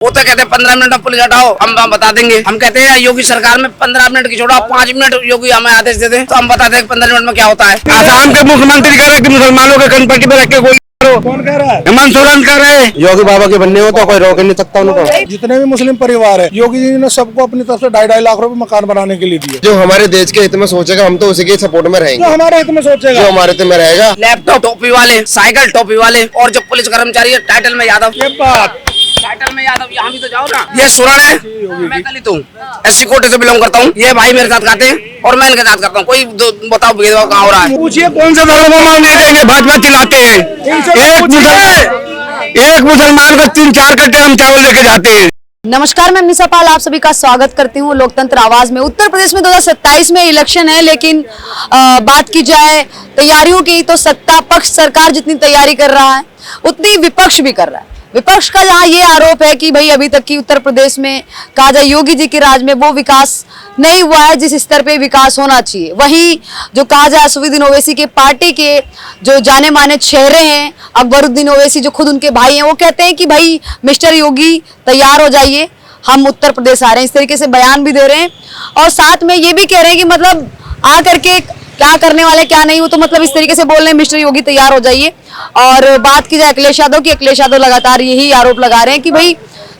वो तो कहते हैं 15 मिनट में पुलिस हटाओ, हम बता देंगे। हम कहते हैं योगी सरकार में 15 मिनट की छोड़ो, 5 मिनट योगी हमें आदेश दे दे तो हम बता दें 15 मिनट में क्या होता है। आसाम के मुख्यमंत्री कह रहे हैं कि मुसलमानों के कनपट्टी में रख के गोली मारो। कौन कह रहा है? हेमंत सोरेन कह रहे हैं। योगी बाबा के बनने हो तो कोई रोक नहीं सकता उनको। जितने भी मुस्लिम परिवार है, योगी जी ने सबको अपनी तरफ से 2.5 लाख रुपए मकान बनाने के लिए दिए। जो हमारे देश के हित में सोचेगा हम तो उसी के सपोर्ट में रहेंगे। जो हमारे हित में सोचेगा, जो हमारे हित में रहेगा। लैपटॉप टोपी वाले, साइकिल टोपी वाले और जो पुलिस कर्मचारी है टाइटल में यादव, ये बात टाइटल में यादव, यहाँ भी तो जाओ ना। ये सुरण है, मैं दलित हूँ, SC कोटे से बिलोंग करता हूँ। ये भाई मेरे साथ खाते हैं और मैं इनके साथ करता हूँ। कोई बताओ भेदभाव कहाँ हो रहा है? पूछिए कौन से धर्म को मानने देंगे? भाजपा चिल्लाते हैं। एक मुसलमान को 3-4 कट्टे हम चावल लेके जाते हैं। नमस्कार, मैं निशा पाल आप सभी का स्वागत करती हूँ लोकतंत्र आवाज में। उत्तर प्रदेश में 2027 में इलेक्शन है, लेकिन बात की जाए तैयारियों की तो सत्ता पक्ष सरकार जितनी तैयारी कर रहा है उतनी विपक्ष भी कर रहा है। विपक्ष का यहाँ ये आरोप है कि भाई अभी तक की उत्तर प्रदेश में कहा जाए योगी जी के राज में वो विकास नहीं हुआ है जिस स्तर पे विकास होना चाहिए। वहीं जो कहा जाए असदुद्दीन ओवैसी के पार्टी के जो जाने माने चेहरे हैं, अकबरुद्दीन ओवैसी जो खुद उनके भाई हैं, वो कहते हैं कि भाई मिस्टर योगी तैयार हो जाइए, हम उत्तर प्रदेश आ रहे हैं। इस तरीके से बयान भी दे रहे हैं और साथ में ये भी कह रहे हैं कि मतलब आ करके क्या करने वाले क्या नहीं, वो तो मतलब इस तरीके से बोल रहे हैं मिस्टर योगी तैयार हो जाइए। और बात की जाए अखिलेश यादव की, अखिलेश यादव लगातार यही आरोप लगा रहे हैं कि भाई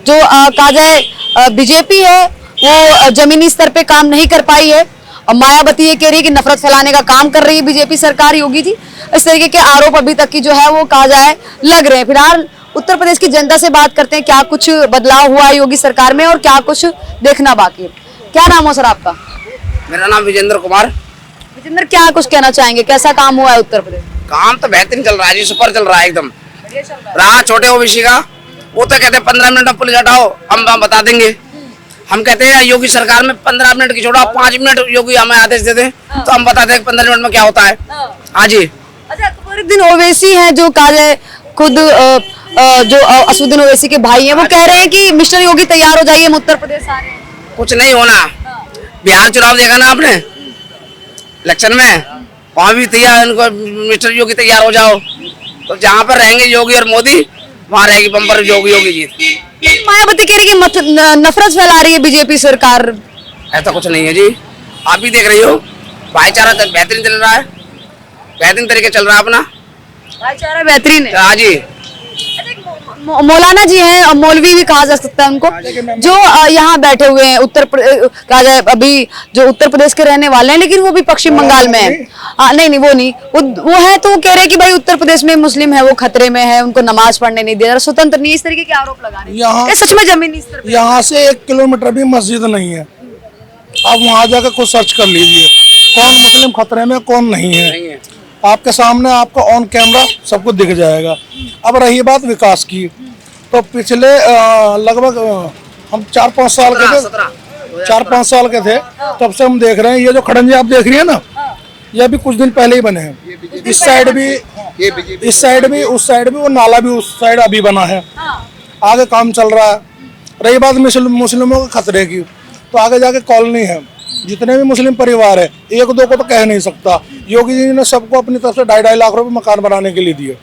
जो कहा जाए बीजेपी है वो जमीनी स्तर पे काम नहीं कर पाई है। और मायावती ये कह रही है कि नफरत फैलाने का काम कर रही है बीजेपी सरकार, योगी जी। इस तरीके के आरोप अभी तक की जो है वो कहा जाए लग रहे हैं। फिलहाल उत्तर प्रदेश की जनता से बात करते हैं, क्या कुछ बदलाव हुआ है योगी सरकार में और क्या कुछ देखना बाकी है। क्या नाम हो सर आपका? मेरा नाम विजेंद्र कुमार। विजेंद्र, क्या कुछ कहना चाहेंगे, कैसा काम हुआ है उत्तर प्रदेश? काम तो बेहतरीन चल रहा है जी, सुपर चल रहा है एकदम। रहा छोटे ओबीसी का, वो तो कहते हैं 15 मिनट में पुलिस हटाओ, हम बता देंगे। हम कहते हैं योगी सरकार में 15 मिनट की छोड़ो, 5 मिनट योगी हमें आदेश दे दे तो हम बता दें 15 मिनट में क्या होता है। हाँ जी। अच्छा, अकबरुद्दीन ओवैसी हैं जो कहा जाए खुद जो असदुद्दीन ओवैसी के भाई हैं, वो कह रहे हैं कि मिस्टर योगी तैयार हो जाइए, हम उत्तर प्रदेश आ रहे हैं। कुछ नहीं होना। बिहार चुनाव देखा ना आपने इलेक्शन में, वहाँ भी तैयार इनको मिस्टर योगी तैयार हो जाओ। तो जहाँ पर रहेंगे योगी और मोदी वहाँ रहेगी बम्पर योगी जीत। मायावती कह रही है कि नफरत फैला रही है बीजेपी सरकार। ऐसा कुछ नहीं है जी, आप भी देख रही हो भाईचारा तक बेहतरीन चल रहा है, बेहतरीन तरीके चल रहा है अपना भाईचारा बेहतरीन है। हाँ जी। मौलाना जी हैं और मौलवी भी कहा जा सकता है उनको, जो यहाँ बैठे हुए हैं कहा जाए अभी जो उत्तर प्रदेश के रहने वाले हैं, लेकिन वो भी पश्चिम बंगाल में है। नहीं वो नहीं, वो है तो वो कह रहे हैं कि भाई उत्तर प्रदेश में मुस्लिम है वो खतरे में है, उनको नमाज पढ़ने नहीं दे रहा, स्वतंत्र नहीं, इस तरीके के आरोप लगा रहे हैं। सच में जमीनी स्तर पे यहाँ से 1 किलोमीटर भी मस्जिद नहीं है। आप वहाँ जाकर खुद सर्च कर लीजिए कौन मुस्लिम खतरे में कौन नहीं है। आपके सामने आपका ऑन कैमरा सबको दिख जाएगा। अब रही बात विकास की, तो पिछले लगभग हम 4-5 साल के थे, 4-5 साल के थे तब से हम देख रहे हैं। ये जो खड़ंजे आप देख रही है ना, ये भी कुछ दिन पहले ही बने हैं। इस साइड भी, उस साइड भी, वो नाला भी उस साइड अभी बना है। आगे काम चल रहा है। रही बात मुस्लिमों के खतरे की, तो आगे जाके कॉलोनी है। जितने भी मुस्लिम परिवार है, 1-2 को तो कह नहीं सकता। योगी जी ने सबको अपनी तरफ से 2.5 लाख रुपए मकान बनाने के लिए दिए।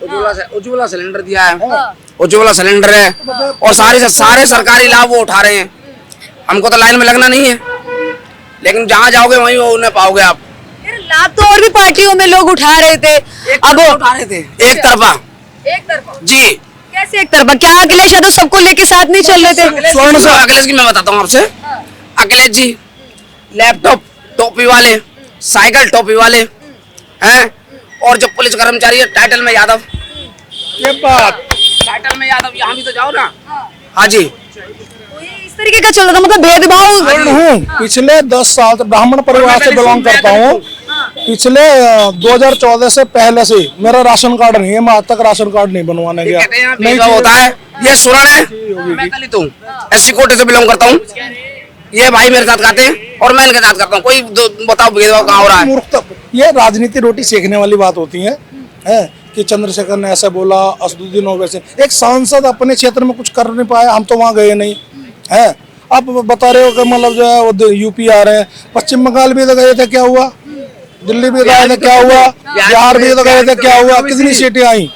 उज्ज्वला सिलेंडर दिया है, उज्ज्वला सिलेंडर है और सारे सरकारी लाभ वो उठा रहे हैं। हमको तो लाइन में लगना नहीं है, लेकिन जहाँ जाओगे वहीं वो उन्हें पाओगे आप। लाभ तो और भी पार्टियों में लोग उठा रहे थे, अब उठा रहे थे एक तरफा जी। कैसे एक तरफा? क्या अखिलेश यादव सबको लेके साथ नहीं चल रहे थे? अखिलेश की मैं बताता हूँ आपसे। अखिलेश जी लैपटॉप टोपी वाले, साइकिल टोपी वाले हैं और जो पुलिस कर्मचारी है टाइटल में यादव, ये बात टाइटल में यादव, यहाँ भी तो जाओ ना। हाँ जी। इस तरीके का चल रहा था, मतलब भेदभाव हूँ। पिछले 10 साल से ब्राह्मण परिवार से बिलोंग करता हूँ। पिछले 2014 से पहले से मेरा राशन कार्ड नहीं है, मैं आज तक राशन कार्ड नहीं बनवाने गया। नहीं होता है। ये सुरण है, मैं दलित हूँ, SC कोटे से बिलोंग करता हूँ। ये भाई मेरे साथ खाते हैं और मैं इनके साथ करता हूँ। कोई बताओ भेदभाव कहाँ हो रहा है? ये राजनीति रोटी सेकने वाली बात होती है कि चंद्रशेखर ने ऐसा बोला, असदुद्दीन ओवैसी। एक सांसद अपने क्षेत्र में कुछ कर नहीं पाया, हम तो वहाँ गए नहीं है। आप बता रहे हो कि मतलब जो है वो यूपी आ रहे हैं, पश्चिम बंगाल भी तो गए थे, क्या हुआ? दिल्ली भी गए थे, क्या हुआ? बिहार भी तो गए थे, क्या हुआ? कितनी सीटें आई?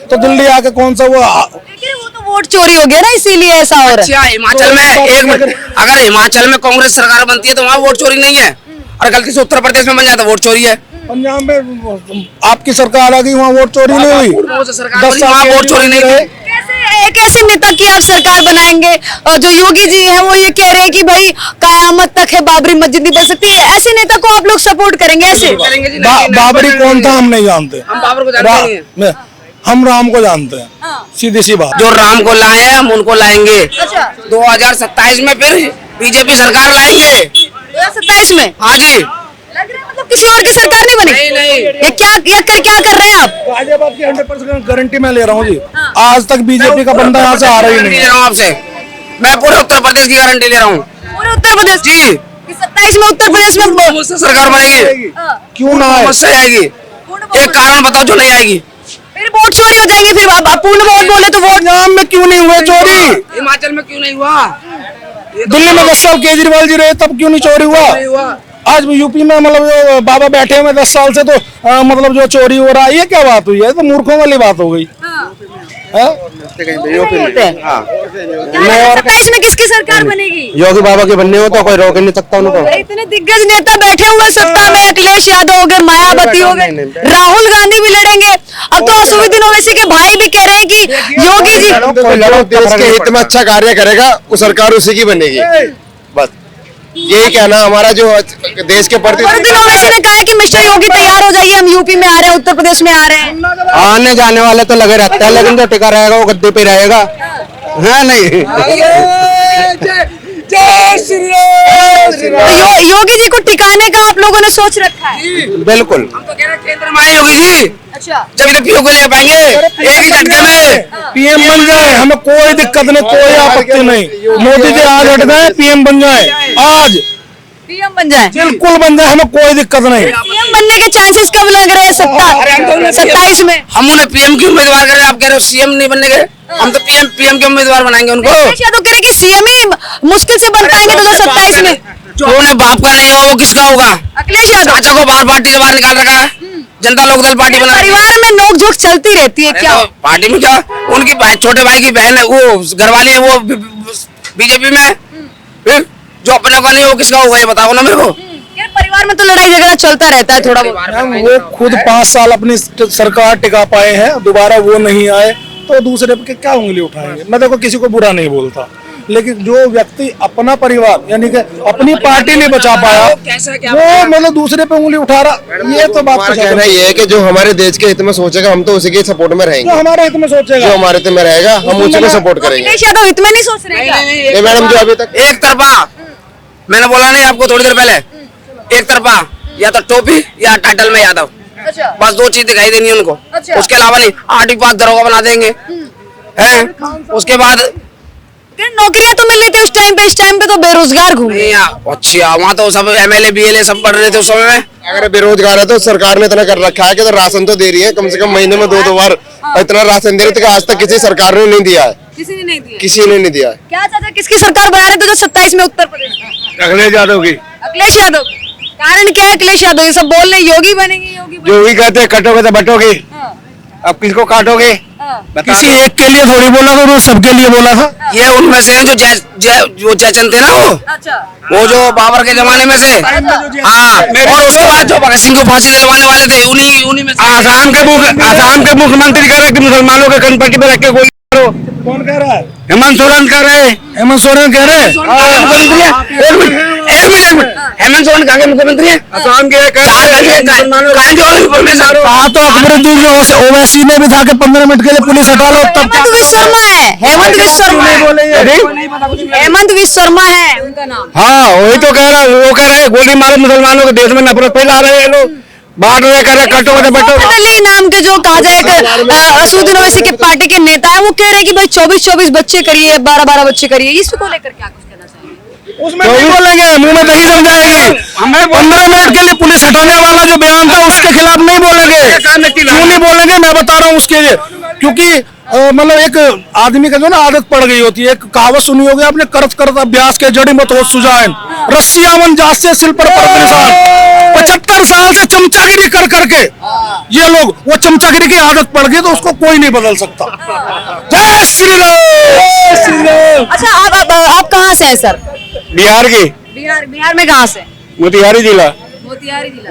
तो दिल्ली आके कौन सा वो वोट चोरी हो गया ना, इसीलिए ऐसा हो रहा है। अच्छा हिमाचल में एक मिनट, अगर हिमाचल में कांग्रेस सरकार बनती है तो वहाँ वोट चोरी नहीं है, और गलती से उत्तर प्रदेश में बन जाता वोट चोरी है। पंजाब में आपकी सरकार आ गई, वहाँ वोट चोरी नहीं हुई, सरकार बनी, वहाँ वोट चोरी नहीं हुई। कैसे एक ऐसे नेता की आप सरकार बनाएंगे और जो योगी जी हैं वो ये कह रहे हैं कि भाई कयामत तक है बाबरी मस्जिद नहीं बन सकती है, ऐसे नेता को आप लोग सपोर्ट करेंगे ऐसे? बाबरी कौन था हम नहीं जानते, हम बाबर को जानते नहीं हैं। हम राम को जानते हैं, सीधी सी बात। जो राम को लाए हैं हम उनको लाएंगे। अच्छा। 2027 में फिर बीजेपी सरकार लाएंगे। 2027 में? हाँ जी। लग रहा है मतलब किसी और की सरकार नहीं बनेगी? नहीं। ये क्या कर रहे हैं आप? गाजियाबाद की 100% गारंटी मैं ले रहा हूँ जी। आज तक बीजेपी का बंदा यहाँ से आ रहा ही नहीं ले रहा हूँ आपसे, मैं पूरे उत्तर प्रदेश की गारंटी ले रहा हूँ। पूरे उत्तर प्रदेश जी। 27 में उत्तर प्रदेश में मुझसे सरकार बनेगी, क्यों ना आए? मुझसे आएगी। एक कारण बताओ जो नहीं आएगी। फिर वोट चोरी हो जाएंगे, फिर आप पूर्ण वोट बोले तो वोट पंजाब में क्यों नहीं हुए चोरी? हिमाचल में क्यों नहीं हुआ? दिल्ली में 10 साल केजरीवाल जी रहे तब क्यों नहीं चोरी हुआ? आज भी यूपी में मतलब जो बाबा बैठे हुए 10 साल से तो मतलब जो चोरी हो रहा है, ये क्या बात हुई है? तो मूर्खों वाली बात हो गई। हाँ? 27 में किसकी सरकार बनेगी? योगी बाबा के बनने हो तो कोई रोक ही नहीं सकता उनको। इतने दिग्गज नेता बैठे हुए सत्ता में, अखिलेश यादव हो गए, मायावती हो गए, राहुल गांधी भी लड़ेंगे। अब तो असुद्दीन ओवैसी के भाई भी कह रहे हैं कि योगी जी जो देश के हित में अच्छा कार्य करेगा वो सरकार उसी की बनेगी, बस यही कहना हमारा। जो देश के प्रति असुद्दीन ओवैसी ने कहा है कि मिस्टर योगी तैयार हो जाइए, हम यूपी में आ रहे हैं, उत्तर प्रदेश में आ रहे हैं। आने जाने वाले तो लगे रहते हैं, लेकिन जो टिका रहेगा वो गद्दे पे रहेगा, है नहीं? तो योगी जी को टिकाने का आप लोगों ने सोच रखा है? बिल्कुल। हम तो कह रहे हैं केंद्र में आए योगी जी, अच्छा। जब तो पीओ को ले पाएंगे एक ही झटके में। पीएम बन जाए, हमें कोई दिक्कत नहीं, कोई आपत्ति नहीं। मोदी जी आज हट गए, पीएम बन जाए, आज पीएम बन जाए, बिल्कुल बन जाए, हमें कोई दिक्कत नहीं। पीएम बनने के चांसेस कब लग रहे हैं? 27 में? हम उन्हें पीएम की उम्मीदवार कर रहे हैं, आप कह रहे हो सीएम नहीं बनने के? हम तो पीएम के उम्मीदवार बनाएंगे उनको। अखिलेश यादव कह रहे कि सीएम ही मुश्किल से बन पाएंगे 2027 में। जो उन्हें बाप का नहीं होगा वो किसका होगा? अखिलेश यादव। चाचा को बाहर पार्टी से बाहर निकाल रखा है, जनता लोक दल पार्टी बना। परिवार में नोकझोंक चलती रहती है क्या? पार्टी में क्या, उनकी छोटे भाई की बहन है, वो घरवाली है, वो बीजेपी में है। फिर जो अपने को नहीं वो किसका होगा ये बताओ ना मेरे को। यार परिवार में तो लड़ाई झगड़ा चलता रहता है थोड़ा बहुत। वो खुद 5 साल अपनी सरकार टिका पाए हैं, दोबारा वो नहीं आए तो दूसरे पे क्या उंगली उठाएंगे? मैं देखो किसी को बुरा नहीं बोलता, लेकिन जो व्यक्ति अपना परिवार यानी कि अपनी पार्टी नहीं बचा पाया वो मतलब दूसरे पे उंगली उठा रहा, ये तो बात हमारा कहना ये है कि जो हमारे देश के हित में सोचेगा हम तो उसी के सपोर्ट में जो रहेंगे, हमारे हित में सोचेगा, जो हमारे हित में रहेगा हम उसी को सपोर्ट करेंगे। अखिलेश यादव हित में नहीं सोच रहे क्या? ये मैडम जो अभी तक एक तरफा, मैंने बोला नहीं आपको थोड़ी देर पहले, एक तरफा या तो टोपी या टाइटल में यादव, अच्छा। बस 2 चीज दिखाई देनी है उनको। अच्छा। उसके अलावा नहीं, 8 पास दरोगा बना देंगे हैं। उसके बाद नौकरियां तो मिल रही थी उस टाइम पे, इस टाइम पे तो बेरोजगार घूम रहे हैं। अच्छा वहाँ तो सब MLA BLA सब पढ़ रहे थे उस समय में। अगर बेरोजगार है तो सरकार ने इतना कर रखा है कि तो राशन तो दे रही है कम से कम महीने में 2-2 बार, इतना राशन दे रही है आज तक किसी सरकार ने नहीं दिया है, किसी ने नहीं दिया। किसी ने नहीं दिया है। क्या चाचा किसकी सरकार बना रहे थे 2027 में उत्तर प्रदेश में? अखिलेश यादव की। अखिलेश यादव। कारण क्या है अखिलेश यादव? ये सब बोल रहे योगी बनेंगे, योगी जो भी कहते हैं कटोगे तो बटोगे, अब किसको काटोगे? किसी एक के लिए थोड़ी बोला था, वो सबके लिए बोला था। ये उनमें से हैं जो जयचंद थे ना, अच्छा। वो जो बाबर के जमाने में से, हाँ। और उसके बाद जो भगत सिंह को फांसी दिलवाने वाले थे उन्हीं में से। आसाम के मुख्यमंत्री कह रहे हैं कि मुसलमानों के कनपट्टी पे रख के गोली मारो। कौन कह रहा है? हेमंत सोरेन कह रहे हैं। हेमंत सोरेन कह रहे हैं? हेमंत सोरेन कहाँ के मुख्यमंत्री है? आसाम के कहा तो अकबरुद्दीन ओवैसी ने भी था कि 15 मिनट के लिए पुलिस हटा लो, तब हेमंत विश्व शर्मा है, हेमंत विश्व शर्मा है, हेमंत विश्व शर्मा है उनका नाम। हाँ वही तो कह रहा, वो कह रहे हैं गोली मारो मुसलमानों के, देश में नफरत फैला रहे हैं लोग, बांट रहे, कह रहे कटोगे तो बटोगे। अली नाम के जो कहा जाए असुद्दीन ओवैसी के पार्टी के नेता है, वो कह रहे हैं कि भाई 24-24 बच्चे करिए, 12-12 बच्चे करिए, इसको लेकर क्या कुछ कहना चाहिए? उसमें नहीं बोलेंगे, मुंह में दही जम जाएगी। हमें 15 मिनट के लिए पुलिस हटाने वाला जो बयान था उसके खिलाफ नहीं बोलेंगे। क्यों नहीं बोलेंगे मैं बता रहा हूँ उसके लिए, क्योंकि मतलब एक आदमी का जो ना आदत पड़ गई होती है, एक कहावत सुनी होगी आपने, करत करत अभ्यास के जड़ी मत हो सुजान, रस्सियां मन जात से सिल पर निशान। 75 साल से चमचागिरी कर करके ये लोग, वो चमचागिरी की आदत पड़ गई तो उसको कोई नहीं बदल सकता। जय श्री राम। अच्छा आप कहाँ से हैं सर? बिहार के बिहार में कहाँ से? मोतिहारी जिला। मोतिहारी जिला।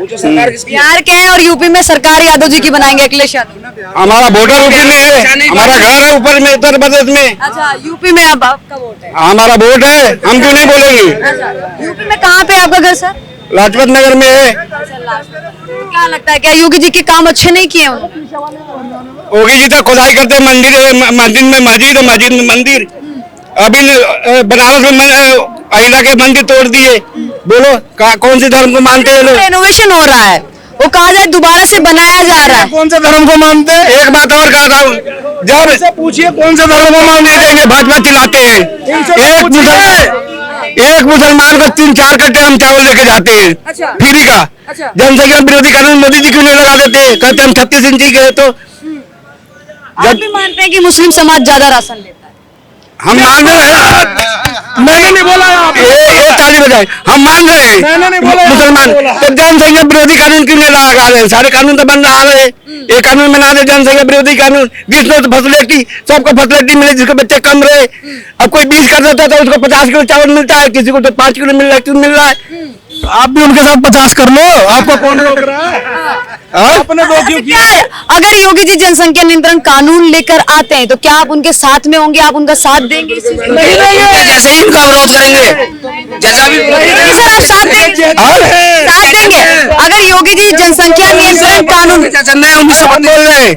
बिहार के हैं और यूपी में सरकार यादव जी की बनाएंगे, अखिलेश यादव। हमारा वोटर यूपी में है, हमारा घर है ऊपर में उत्तर प्रदेश में। अच्छा, यूपी में आपका वोट है? हमारा वोट है, हम क्यों नहीं बोलेंगे। अच्छा, यूपी में कहाँ पे आपका घर सर? लाजपत नगर में है। क्या लगता है, क्या योगी जी के काम अच्छे नहीं किए उन्होंने? योगी जी तो खुदाई करते मंदिर मस्जिद में मस्जिद और मस्जिद में मंदिर। अभी बनारस में अहिला के मंदिर तोड़ दिए। बोलो कौन से धर्म को मानते हैं लोग? रेनोवेशन हो रहा है, वो कहा जाए दोबारा से बनाया जा रहा है। कौन से धर्म को मानते हैं? एक बात और कहता हूँ, जब पूछिए कौन से धर्म को मानते देंगे, भाजपा चिल्लाते हैं। एक मुसलमान को 3-4 कट्टे हम चावल लेके जाते हैं अच्छा। फ्री का। अच्छा। जनसंख्या विरोधी कानून मोदी जी क्यों नहीं लगा देते? कहते हम 36 इंची गए तो आप भी मानते हैं कि मुस्लिम समाज ज्यादा राशन लेता है? हम मान रहे हैं। मैंने नहीं बोला ये ताली बजाए, हम मान रहे हैं। मैंने नहीं बोला मुसलमान तो जनसंख्या विरोधी कानून क्यों नहीं लगा रहे हैं? सारे कानून तो बन रहा है। एक कानून बना दे जनसंख्या विरोधी कानून, जिसमें तो फैसिलिटी सबको फैसिलिटी मिले, जिसके बच्चे कम रहे। अब कोई 20 कर देता है तो उसको 50 किलो चावल मिलता है, किसी को तो 5 किलो मिल रहा है। क्यों मिल रहा है? आप भी उनके साथ 50 कर लो, आपको कौन रोक रहा है? अपने दो क्यों क्या है, अगर योगी जी जनसंख्या नियंत्रण कानून लेकर आते हैं तो क्या आप उनके साथ में होंगे, आप उनका साथ देंगे इस चीज में? नहीं, जैसे ही उनका विरोध करेंगे, जैसा भी नहीं सर, आप साथ देंगे? साथ देंगे अगर योगी जी जनसंख्या नियंत्रण कानून? बोल रहे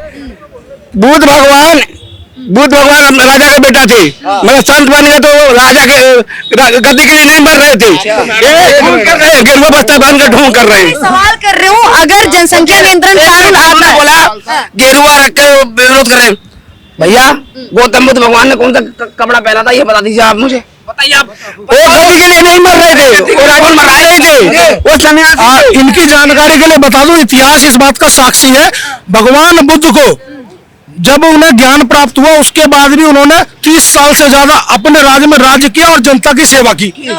बुद्ध भगवान राजा का बेटा थे, मतलब संत बन गए तो राजा के गद्दी के लिए नहीं मर रहे थे। ये ढोंग कर रहे हैं, गेरुआ बस्ता बांध कर ढोंग कर रहे हैं। सवाल कर रही हूँ, अगर जनसंख्या नियंत्रण कानून आता है, बोला गेरुआ रख कर विरोध करें। भैया गौतम बुद्ध भगवान ने कौन सा कपड़ा पहना था, ये बता दीजिए आप मुझे। बताइए आप। वो गद्दी के लिए नहीं मर रहे थे, वो रावण मरा रहे थे, वो सन्यासी। इनकी जानकारी के लिए बता दूं, इतिहास इस बात का साक्षी है। भगवान बुद्ध को जब उन्हें ज्ञान प्राप्त हुआ उसके बाद भी उन्होंने 30 साल से ज्यादा अपने राज्य में राज्य किया और जनता की सेवा की। ये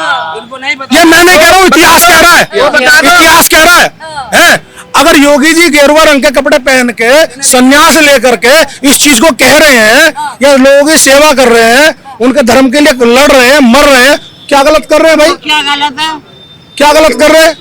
मैं नहीं कह रहा हूँ, इतिहास कह रहा है, इतिहास कह रहा है। अगर योगी जी गेरुआ रंग के कपड़े पहन के संन्यास लेकर के इस चीज को कह रहे हैं या लोगों की सेवा कर रहे हैं, उनके धर्म के लिए लड़ रहे हैं, मर रहे हैं, क्या गलत कर रहे हैं भाई? क्या गलत है? क्या गलत कर रहे हैं?